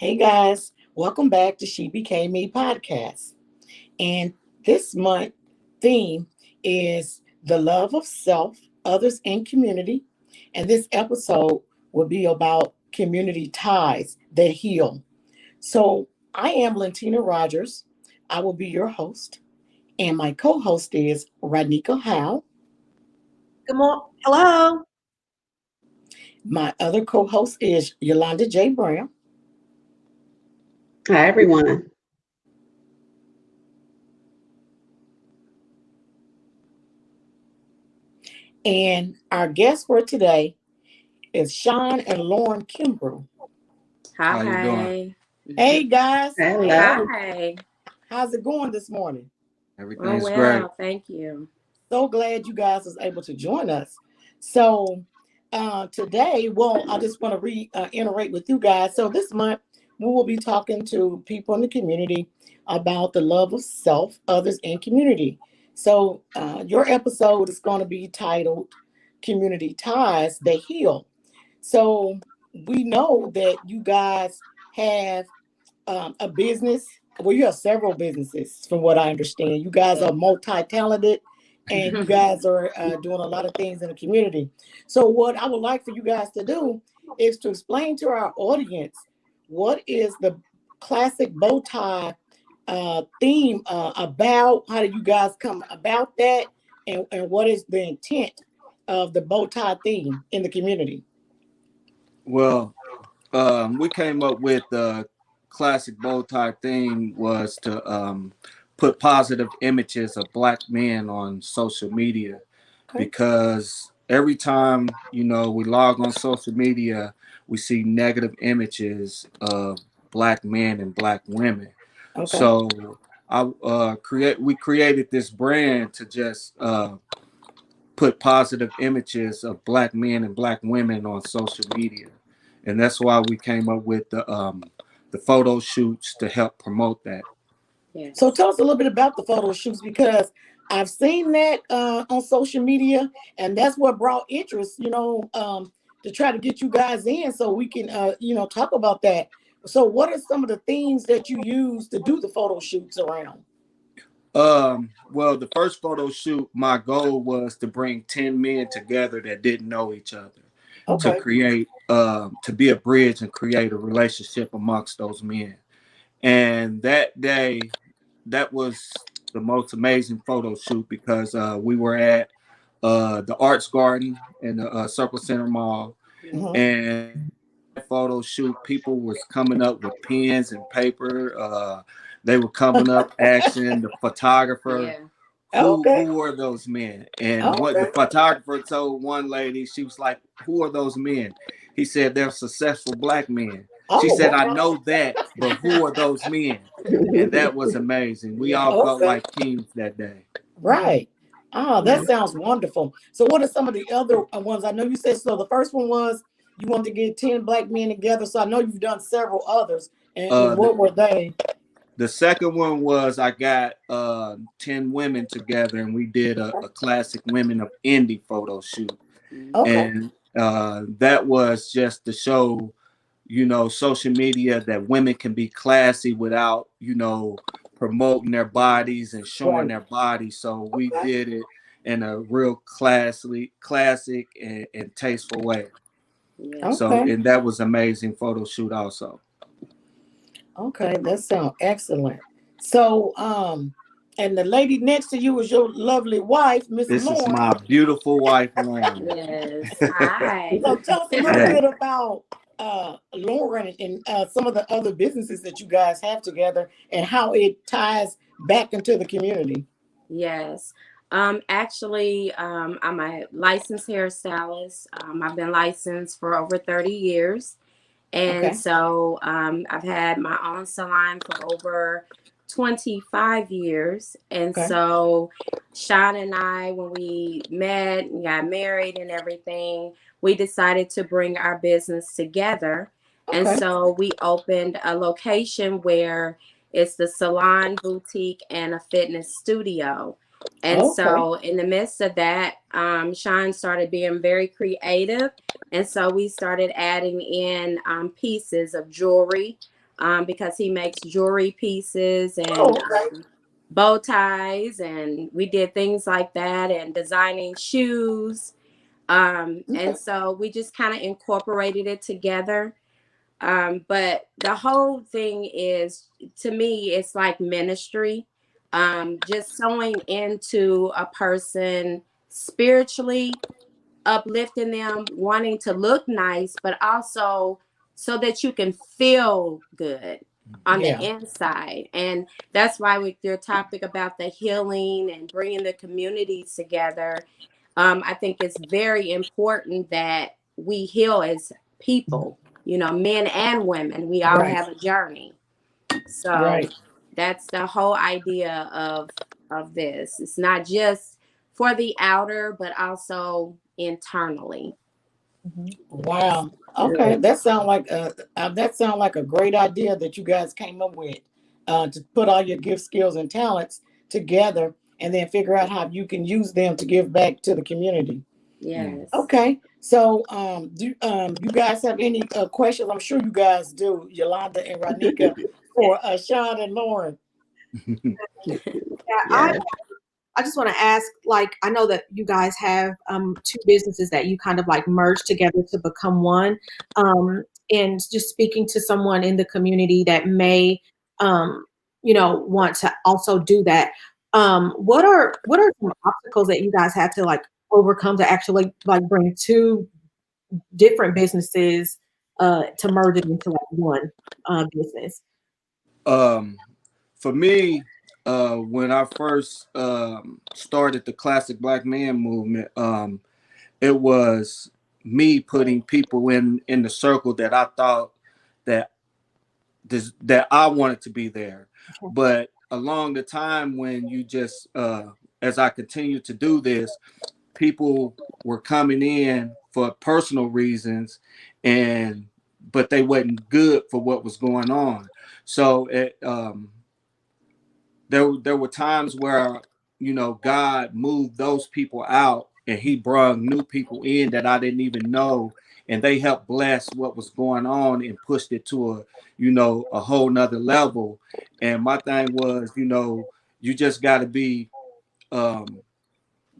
Hey guys, welcome back to She Became Me podcast. And this month theme is the love of self, others, and community. And this episode will be about community ties that heal. So I am Lentina Rogers. I will be your host. And my co-host is Ronieka Howell. Good morning. Hello. My other co-host is Yalonda J. Brown. Hi, everyone. And our guest for today is Shawn and Lauren Kimbrough. How you doing? Hey guys. Hello. Hi. How's it going this morning? Everything's great. Thank you. So glad you guys was able to join us. So today, I just want to reiterate with you guys. So this month, we will be talking to people in the community about the love of self, others, and community. So your episode is going to be titled Community Ties That Heal. So we know that you guys have a business. Well, you have several businesses, from what I understand. You guys are multi-talented, and you guys are doing a lot of things in the community. So what I would like for you guys to do is to explain to our audience what is the classic bow tie theme about. How did you guys come about that, and what is the intent of the bow tie theme in the community? Well, we came up with the classic bow tie theme was to put positive images of Black men on social media, because every time we log on social media, we see negative images of Black men and Black women. So we created this brand to just put positive images of Black men and Black women on social media, and that's why we came up with the photo shoots to help promote that. Yes. So tell us a little bit about the photo shoots, because I've seen that on social media, and that's what brought interest, to try to get you guys in so we can, talk about that. So what are some of the things that you use to do the photo shoots around? Well, the first photo shoot, my goal was to bring 10 men together that didn't know each other, to create, to be a bridge and create a relationship amongst those men. And that day, that was the most amazing photo shoot, because we were at the Arts Garden in the Circle Center Mall, and photo shoot, people was coming up with pens and paper. They were coming up asking the photographer, who are those men? And what the photographer told one lady, she was like, who are those men? He said, they're successful Black men. She said, I know that, but who are those men? And that was amazing. We all felt like kings that day. Right. Oh, that sounds wonderful. So what are some of the other ones? I know you said, so the first one was you wanted to get 10 Black men together. So I know you've done several others. And what were they? The second one was I got 10 women together, and we did a classic Women of Indie photo shoot. And that was just to show, social media, that women can be classy without, promoting their bodies and showing their bodies. So we did it in a real classic and tasteful way. So, and that was amazing photo shoot also. Okay, that sounds excellent. So, and the lady next to you is your lovely wife, Miss Lauren. This is my beautiful wife, Lauren. Yes. Hi. So tell us a little bit about Lauren and some of the other businesses that you guys have together and how it ties back into the community. Yes. Actually, I'm a licensed hairstylist. I've been licensed for over 30 years. And so I've had my own salon for over 25 years. And so Shawn and I, when we met and got married and everything, we decided to bring our business together. And so we opened a location where it's the salon, boutique, and a fitness studio. And so in the midst of that, Shawn started being very creative. And so we started adding in pieces of jewelry, because he makes jewelry pieces and okay. bow ties, and we did things like that, and designing shoes. And so we just kind of incorporated it together. But the whole thing is, to me, it's like ministry. Just sowing into a person spiritually, uplifting them, wanting to look nice, but also so that you can feel good on the inside. And that's why with your topic about the healing and bringing the communities together, I think it's very important that we heal as people, you know, men and women. We all have a journey. So that's the whole idea of this. It's not just for the outer, but also internally. Wow. Okay, that sounds like a great idea that you guys came up with, to put all your gifts, skills, and talents together, and then figure out how you can use them to give back to the community. Yes. Okay. So, do you guys have any questions? I'm sure you guys do, Yalonda and Ronieka, for Shawn and Lauren. Yeah, I just want to ask, like, I know that you guys have two businesses that you kind of like merged together to become one. And just speaking to someone in the community that may, want to also do that. What are some obstacles that you guys have to like overcome to actually like bring two different businesses to merge it into like one business? For me, when I first started the Classic Black Man movement, it was me putting people in the circle that I thought that that I wanted to be there. Okay. But along the time when you just as I continued to do this, people were coming in for personal reasons, but they wasn't good for what was going on. So there were times where, you know, God moved those people out and he brought new people in that I didn't even know, and they helped bless what was going on and pushed it to a whole nother level. And my thing was, you just got to be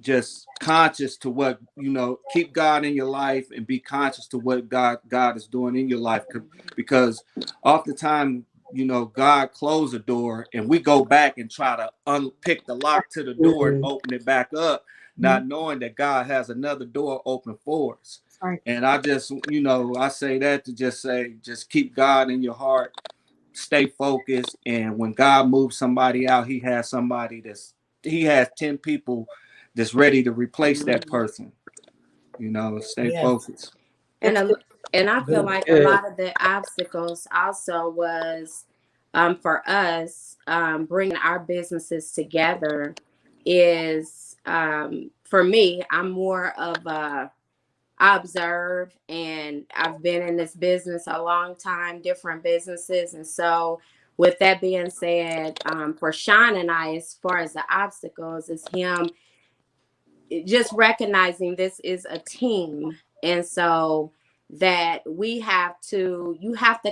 just conscious to what, keep God in your life and be conscious to what God is doing in your life, because oftentimes, God closed the door and we go back and try to unpick the lock to the door and open it back up, not knowing that God has another door open for us. Right. And I just, I say that to just keep God in your heart, stay focused. And when God moves somebody out, he has 10 people that's ready to replace that person. Stay focused. And I feel like a lot of the obstacles also was for us bringing our businesses together is for me, I'm more of I observe, and I've been in this business a long time, different businesses. And so with that being said, for Shawn and I, as far as the obstacles, is him just recognizing this is a team. And so that you have to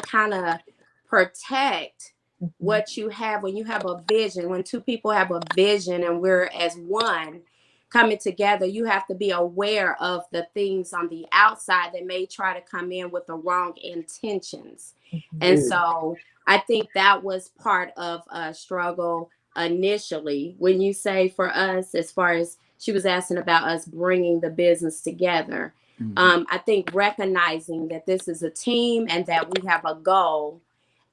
kind of protect what you have when you have a vision. When two people have a vision and we're as one coming together, you have to be aware of the things on the outside that may try to come in with the wrong intentions. And so I think that was part of a struggle initially. When you say for us, as far as she was asking about us bringing the business together, I think recognizing that this is a team and that we have a goal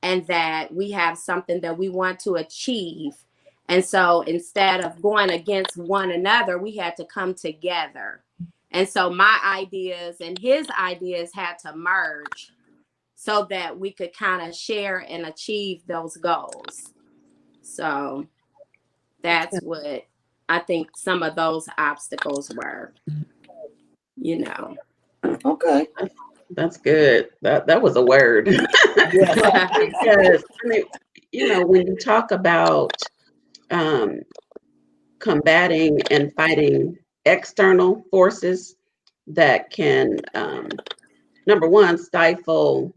and that we have something that we want to achieve. And so instead of going against one another, we had to come together. And so my ideas and his ideas had to merge so that we could kind of share and achieve those goals. So that's what I think some of those obstacles were, Okay. That's good. That was a word. Because, when you talk about combating and fighting external forces that can, number one, stifle,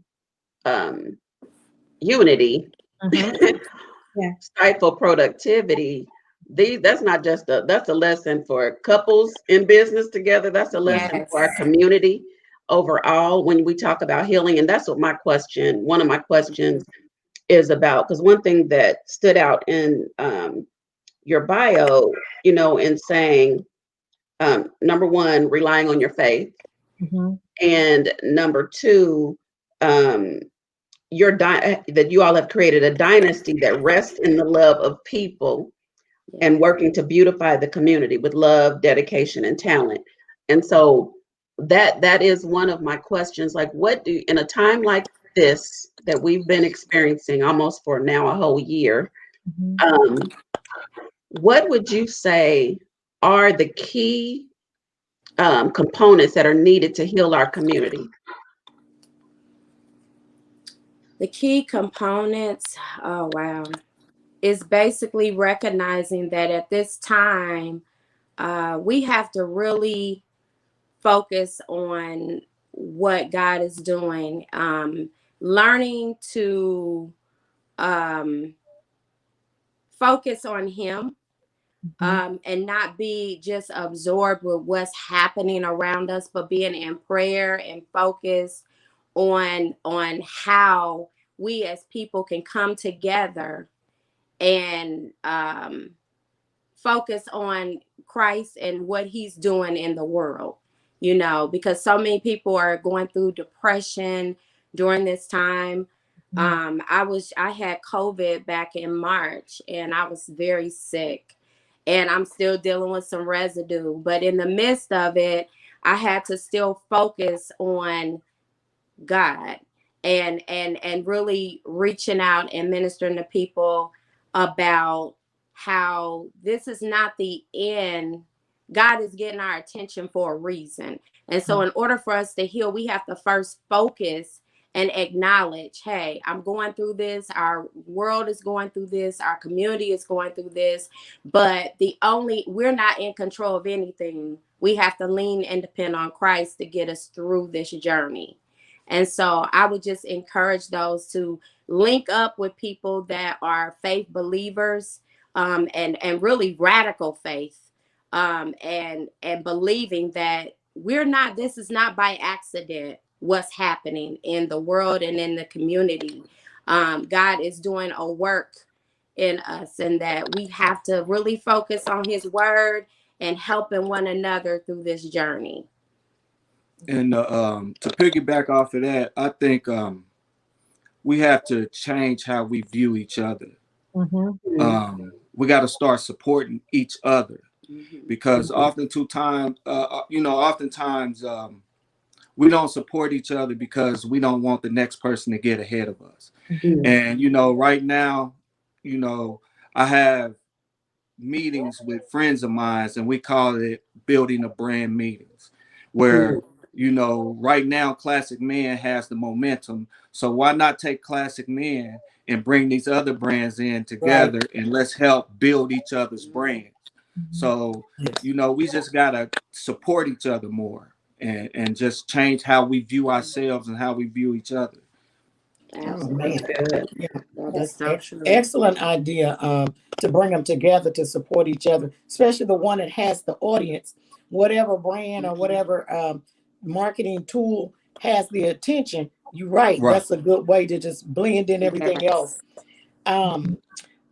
unity, Yeah. stifle productivity. That's not just that's a lesson for couples in business together. That's a lesson for our Yes. community overall when we talk about healing. And that's what one of my questions is about. Because one thing that stood out in your bio, in saying, number one, relying on your faith. And number two, that you all have created a dynasty that rests in the love of people and working to beautify the community with love, dedication, and talent. And so that is one of my questions. Like, what do, in a time like this that we've been experiencing almost for now a whole year, what would you say are the key components that are needed to heal our community? The key components, oh wow, is basically recognizing that at this time, we have to really focus on what God is doing, learning to focus on Him, and not be just absorbed with what's happening around us, but being in prayer and focus on how we as people can come together and focus on Christ and what He's doing in the world, because so many people are going through depression during this time. I had COVID back in March and I was very sick and I'm still dealing with some residue, but in the midst of it, I had to still focus on God and really reaching out and ministering to people about how this is not the end. God is getting our attention for a reason. And so in order for us to heal, we have to first focus and acknowledge, hey, I'm going through this. Our world is going through this. Our community is going through this. But we're not in control of anything. We have to lean and depend on Christ to get us through this journey. And so I would just encourage those to link up with people that are faith believers, and really radical faith, and believing that this is not by accident what's happening in the world and in the community. God is doing a work in us, and that we have to really focus on His word and helping one another through this journey. And to piggyback off of that, I think we have to change how we view each other. We got to start supporting each other, because oftentimes we don't support each other because we don't want the next person to get ahead of us. And right now, I have meetings with friends of mine, and we call it building a brand meetings, where right now Classic Men has the momentum, so why not take Classic Men and bring these other brands in together, and let's help build each other's brands. So we just gotta support each other more, and just change how we view ourselves and how we view each other. Absolutely. Yeah, That's so true. Excellent idea, to bring them together to support each other, especially the one that has the audience. Whatever brand or whatever marketing tool has the attention, you're right. That's a good way to just blend in everything else.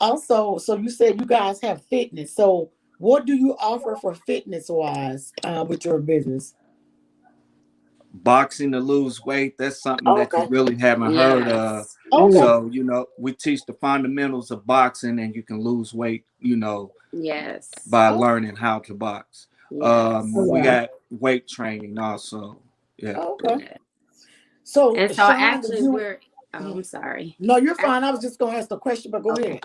Also, so you said you guys have fitness. So what do you offer for fitness wise with your business? Boxing to lose weight, that's something that you really haven't heard of. So we teach the fundamentals of boxing, and you can lose weight by learning how to box. We got weight training also. So Shawn, actually I'm sorry. No, you're fine. I was just gonna ask the question, but go ahead.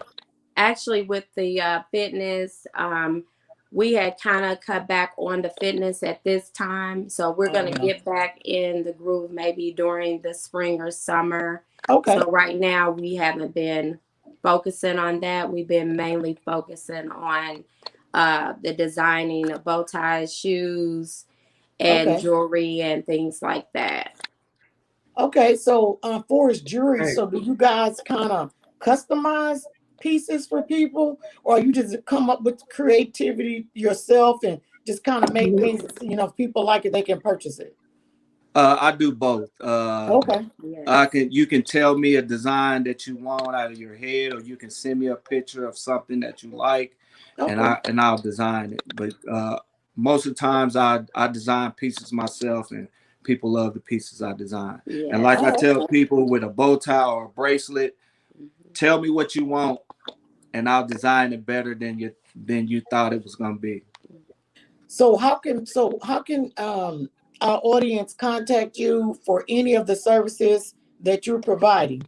Actually, with the fitness, we had kind of cut back on the fitness at this time. So we're going to get back in the groove maybe during the spring or summer. So right now we haven't been focusing on that. We've been mainly focusing on the designing of bow ties, shoes, and jewelry and things like that. Okay, so for his jewelry, Right. so do you guys kind of customize pieces for people, or you just come up with creativity yourself and just kind of make Mhm. things, if people like it, they can purchase it? I do both. Okay. Yes. You can tell me a design that you want out of your head, or you can send me a picture of something that you like, and Okay. I'll design it. But most of the times I design pieces myself, and people love the pieces I design. And like Yes. I Oh, tell okay. people with a bow tie or a bracelet, Mhm. tell me what you want, and I'll design it better than you thought it was gonna be. So how can our audience contact you for any of the services that you're providing?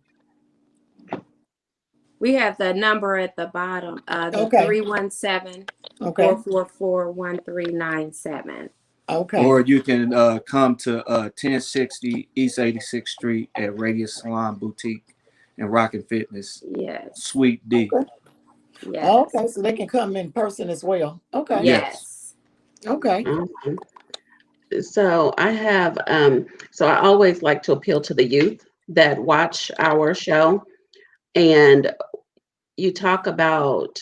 We have the number at the bottom, the Okay. 317 Okay. 444 1397. Okay. Or you can come to 1060 East 86th Street at Radiance Salon Boutique and Rockin' Fitness, Yes. Suite D. Okay. Yes. Okay. So they can come in person as well. Okay. Yes. Yes. Okay. Awesome. So I have, so I always like to appeal to the youth that watch our show. And you talk about,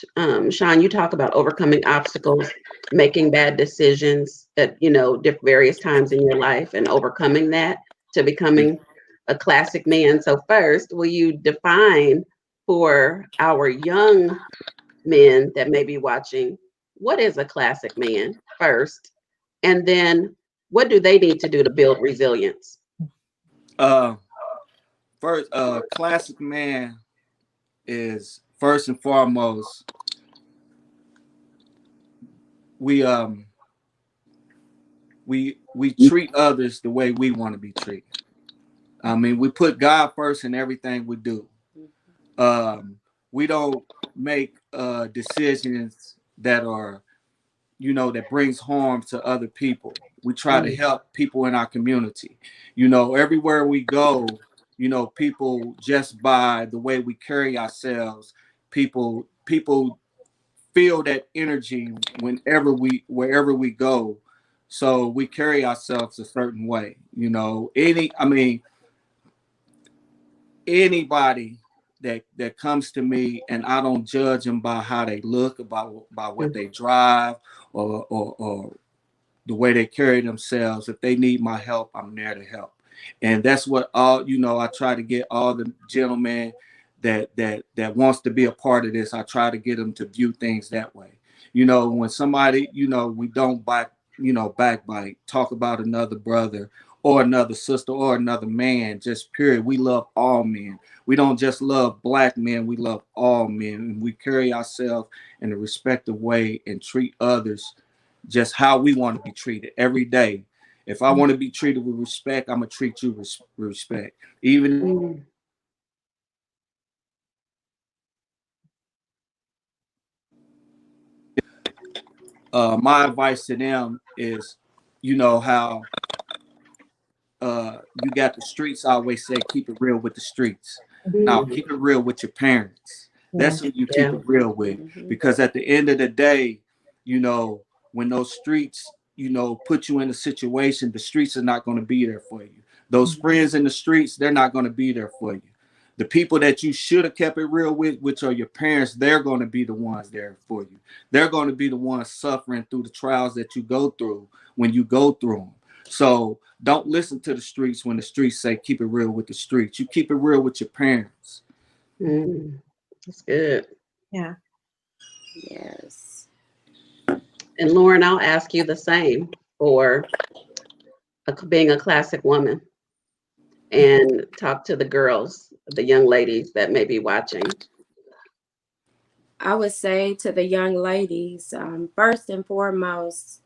Shawn, you talk about overcoming obstacles, making bad decisions at, various times in your life and overcoming that to becoming a classic man. So first, will you define for our young men that may be watching, what is a classic man first? And then what do they need to do to build resilience? Uh, First, classic man is first and foremost, we we treat others the way we want to be treated. I mean, we put God first in everything we do. Um, we don't make decisions that are, that brings harm to other people. We try to Mm, help people in our community. Everywhere we go, people, just by the way we carry ourselves, people feel that energy wherever we go. So we carry ourselves a certain way. Anybody that comes to me, and I don't judge them by how they look, about what mm, they drive, or the way they carry themselves. If they need my help, I'm there to help. And that's what I try to get all the gentlemen that wants to be a part of this. I try to get them to view things that way. When somebody, we don't backbite, talk about another brother or another sister or another man, just period. We love all men. We don't just love black men, we love all men. And we carry ourselves in a respectful way and treat others just how we want to be treated every day. If I want to be treated with respect, I'm gonna treat you with respect. Even mm, my advice to them is, how you got the streets. I always say, keep it real with the streets. Now, mm. keep it real with your parents. Yeah. That's who you keep Yeah. it real with, Mhm. because at the end of the day, when those streets, put you in a situation, the streets are not going to be there for you. Those friends in the streets, they're not going to be there for you. The people that you should have kept it real with, which are your parents, they're going to be the ones there for you. They're going to be the ones suffering through the trials that you go through when you go through them. So don't listen to the streets when the streets say keep it real with the streets. You keep it real with your parents. Mm. That's good. Yeah. Yes. And Lauren, I'll ask you the same for being a classic woman and talk to the girls, the young ladies that may be watching. I would say to the young ladies, first and foremost,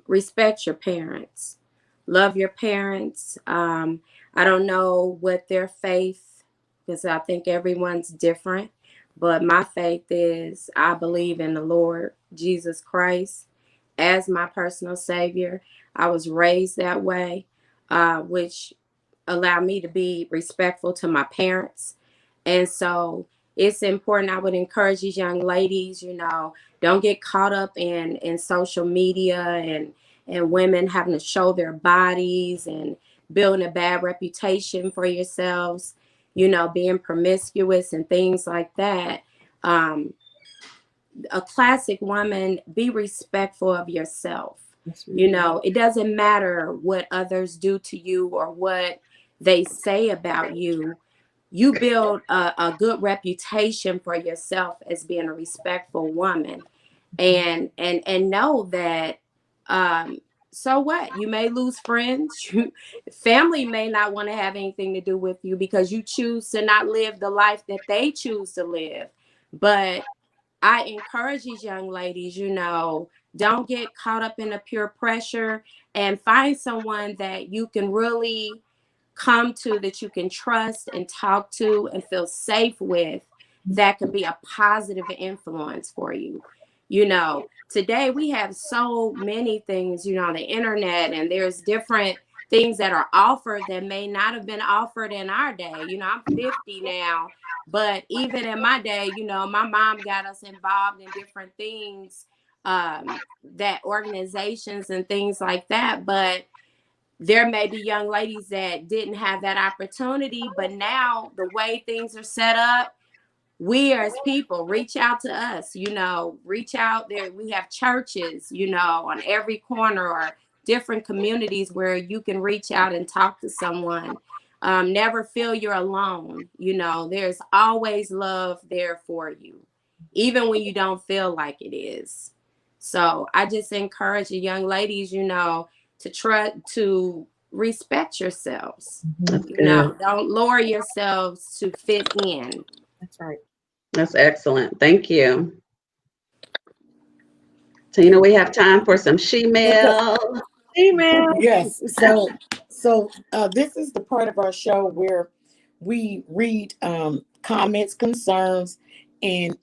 respect your parents, love your parents. I don't know what their faith, because I think everyone's different, but my faith is I believe in the Lord Jesus Christ as my personal savior. I was raised that way, which allowed me to be respectful to my parents. And so it's important. I would encourage these young ladies, don't get caught up in social media and women having to show their bodies and building a bad reputation for yourselves, you know, being promiscuous and things like that. A classic woman, be respectful of yourself. You know, it doesn't matter what others do to you or what they say about you. You build a good reputation for yourself as being a respectful woman, and know that so what, you may lose friends, family may not want to have anything to do with you because you choose to not live the life that they choose to live. But I encourage these young ladies, you know, don't get caught up in the peer pressure, and find someone that you can really come to, that you can trust and talk to and feel safe with, that can be a positive influence for you. You know, today we have so many things, you know, on the internet, and there's different things that are offered that may not have been offered in our day. You know, I'm 50 now, but even in my day, you know, my mom got us involved in different things, that organizations and things like that. But there may be young ladies that didn't have that opportunity, but now the way things are set up, we as people reach out to us, you know, reach out there. We have churches, you know, on every corner, or different communities where you can reach out and talk to someone. Never feel you're alone. You know, there's always love there for you, even when you don't feel like it is. So I just encourage the young ladies, you know, to try to respect yourselves. You know, don't lower yourselves to fit in. That's right. That's excellent. Thank you. Tina, we have time for some she-mail. Email. Yes. So this is the part of our show where we read comments, concerns, and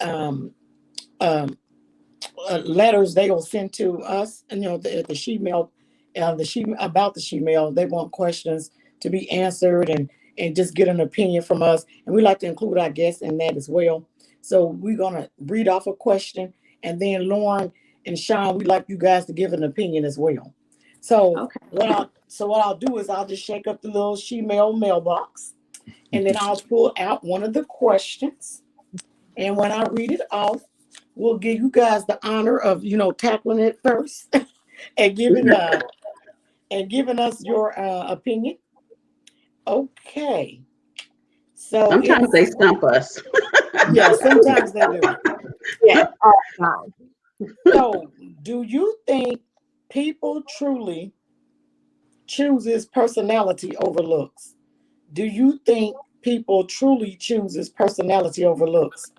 letters they will send to us. And you know, the she-mail, about the she-mail, they want questions to be answered, and just get an opinion from us. And we like to include our guests in that as well. So we're gonna read off a question, and then Lauren and Shawn, we'd like you guys to give an opinion as well. So Okay. what I'll do is I'll just shake up the little she-mail mailbox, and then I'll pull out one of the questions. And when I read it off, we'll give you guys the honor of, you know, tackling it first and giving us your opinion. Okay. So Sometimes they stump us. yeah, sometimes they do. Yeah. All the time. So, do you think people truly chooses personality over looks? Do you think people truly chooses personality over looks?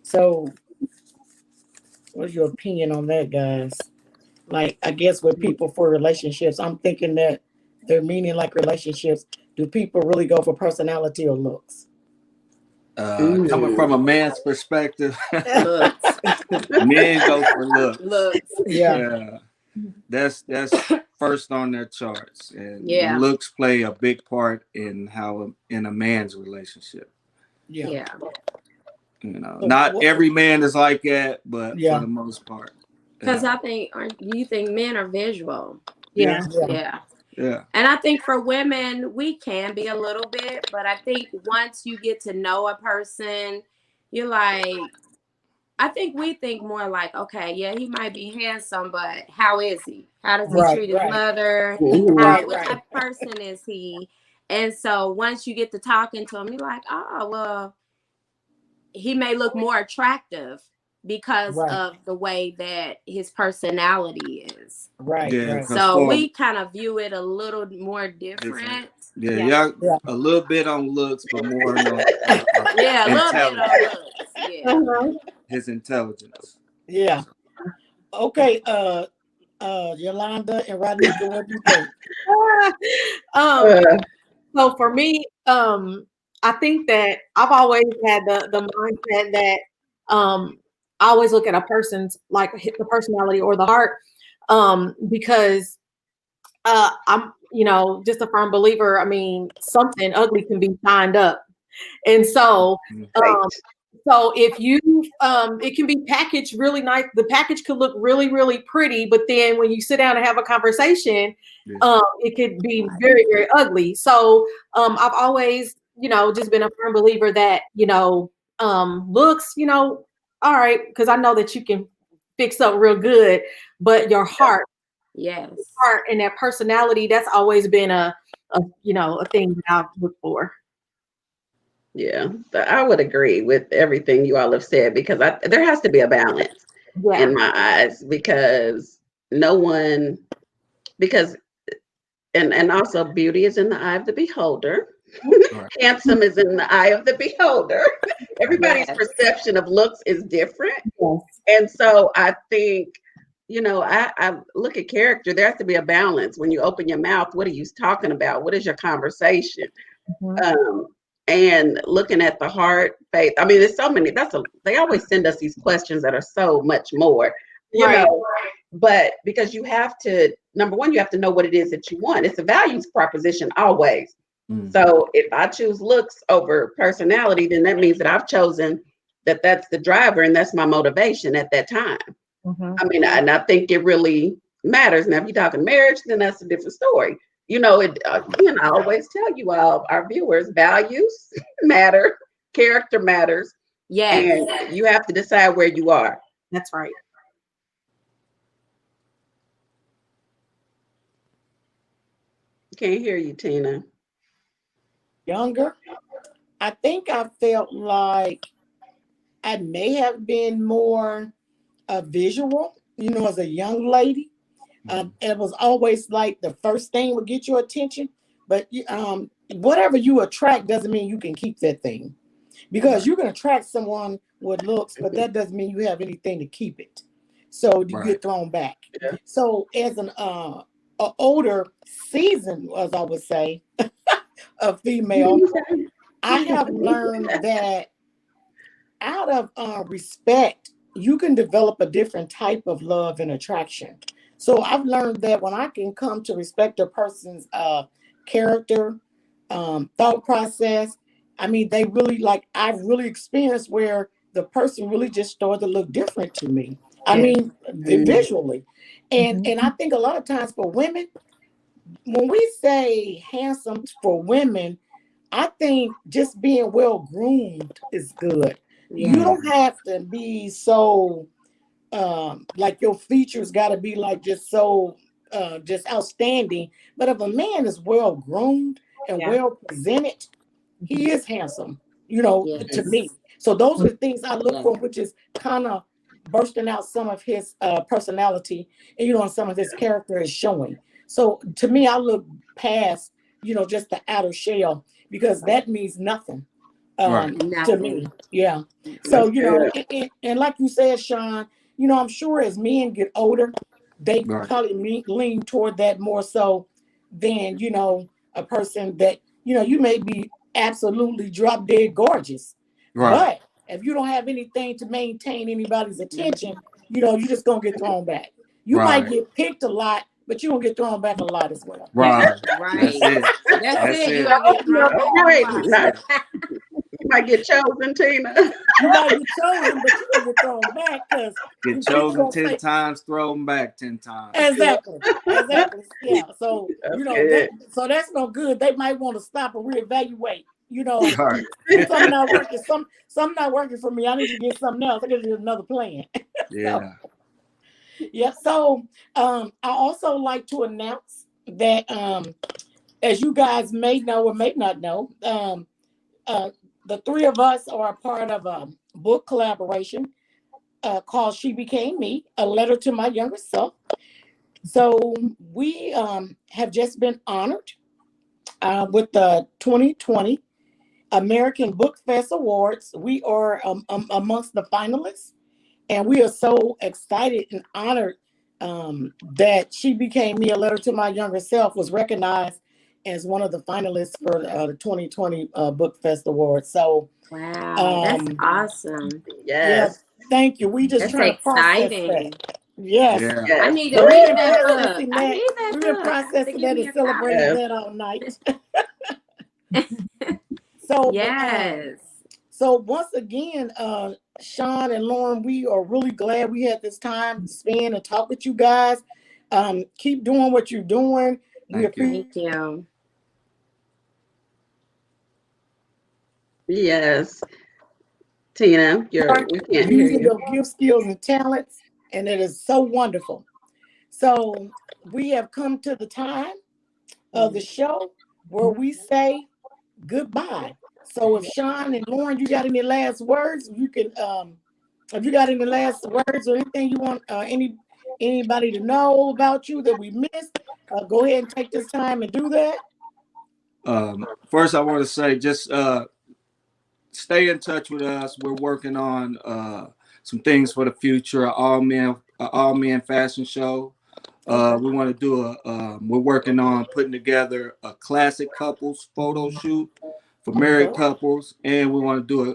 So, what's your opinion on that, guys? Like, I guess with people for relationships, I'm thinking that they're meaning like relationships. Do people really go for personality or looks? Coming from a man's perspective, Looks. men go for looks. Looks. Yeah. That's first on their charts, and Yeah. looks play a big part in how in a man's relationship. Yeah. You know, not every man is like that, but for the most part. Because I think, you think men are visual? Yeah. Yeah. And I think for women, we can be a little bit, but I think once you get to know a person, you're like, I think we think more like, okay, yeah, he might be handsome, but how is he? How does he treat his mother? What type of person is he? And so once you get to talking to him, you're like, oh, well, he may look more attractive because of the way that his personality is. So we kind of view it a little more different. Yeah, a little bit on looks, but more on a little bit on looks. His intelligence. Yeah. Okay, Yalonda and Ronieka, what do you think? So for me, I think that I've always had the mindset that I always look at a person's, like, the personality or the heart, because I'm, you know, just a firm believer. I mean, something ugly can be signed up, and so So if you, it can be packaged really nice. The package could look really, really pretty, but then when you sit down and have a conversation, it could be very, very ugly. So I've always, just been a firm believer that, looks, all right, because I know that you can fix up real good, but your heart, and that personality, that's always been a thing that I've looked for. Yeah, I would agree with everything you all have said, because there has to be a balance in my eyes, because and also beauty is in the eye of the beholder. Right. Handsome is in the eye of the beholder. Everybody's perception of looks is different. Yes. And so I think, I look at character. There has to be a balance. When you open your mouth, what are you talking about? What is your conversation? Mm-hmm. And looking at the heart, faith. I mean, there's so many. They always send us these questions that are so much more, you know. But because you have to, number one, you have to know what it is that you want. It's a values proposition always. Mm. So if I choose looks over personality, then that means that I've chosen that's the driver and that's my motivation at that time. Mm-hmm. I mean, and I think it really matters. Now, if you're talking marriage, then that's a different story. I always tell you all, our viewers, values matter, character matters. Yes. And you have to decide where you are. That's right. Can't hear you, Tina. Younger, I think I felt like I may have been more visual, as a young lady. It was always like the first thing would get your attention, but whatever you attract doesn't mean you can keep that thing, because you can attract someone with looks, but that doesn't mean you have anything to keep it. So you get thrown back. Yeah. So as an older, seasoned, as I would say, a female, I have learned that out of respect, you can develop a different type of love and attraction. So I've learned that when I can come to respect a person's character, thought process, I mean, they really I've really experienced where the person really just started to look different to me. I mean, visually. And I think a lot of times for women, when we say handsome for women, I think just being well groomed is good. Yeah. You don't have to be so your features got to be just so just outstanding. But if a man is well groomed and well presented, he is handsome, to me. So those are the things I look for, which is kind of bursting out some of his personality, and and some of his character is showing. So to me, I look past just the outer shell, because that means nothing to me. Yeah. So and like you said, Shawn, I'm sure as men get older, they probably lean toward that more so than a person that you may be absolutely drop dead gorgeous, but if you don't have anything to maintain anybody's attention, you're just gonna get thrown back. You might get picked a lot, but you're gonna get thrown back a lot as well. Right. That's it. That's it. You're gonna get thrown back. You might get chosen, Tina. You might get chosen, but you're gonna get thrown back, because get chosen 10 times, thrown back 10 times. Exactly. Yeah. So so that's no good. They might want to stop and reevaluate. Something not working. Something not working for me. I need to get something else. I got to get another plan. Yeah. Yeah. So I also like to announce that as you guys may know or may not know, the three of us are a part of a book collaboration called She Became Me, a letter to my younger self. So we have just been honored with the 2020 American Book Fest Awards. We are amongst the finalists, and we are so excited and honored that She Became Me, a letter to my younger self was recognized as one of the finalists for the 2020 Book Fest Awards. So wow, that's awesome. Yes. Thank you. We just trying to process that. Yes. Yeah. I need to read that book. We've been processing that and celebrating that all night. So So once again, Shawn and Lauren, we are really glad we had this time to spend and talk with you guys. Keep doing what you're doing. Thank you. Yes. Tina, we can't hear using you. your gift, skills, and talents, and it is so wonderful. So we have come to the time of the show where we say goodbye. So if Shawn and Lauren, you got any last words, you can if you got any last words or anything you want anybody to know about you that we missed, go ahead and take this time and do that. First I want to say just stay in touch with us. We're working on some things for the future. All men fashion show. We want to do we're working on putting together a classic couples photo shoot for married couples, and we want to do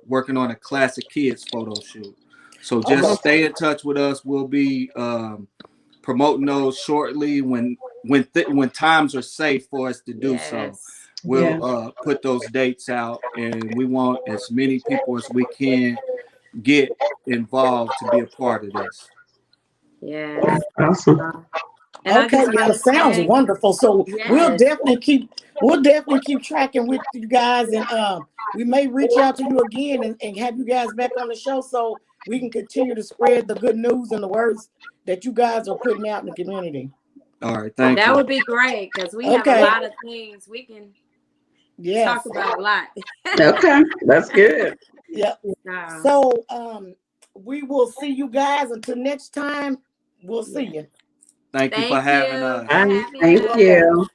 working on a classic kids photo shoot. So just stay in touch with us. We'll be promoting those shortly when times are safe for us to do so. We'll put those dates out, and we want as many people as we can get involved to be a part of this. Yes. Awesome. Okay, that sounds wonderful. So we'll definitely keep tracking with you guys, and we may reach out to you again and have you guys back on the show so we can continue to spread the good news and the words that you guys are putting out in the community. All right, thank you. That would be great because we have a lot of things we can talk about a lot. Okay, that's good. Yep. So we will see you guys until next time. We'll see you. Thank you for having us. Thank you.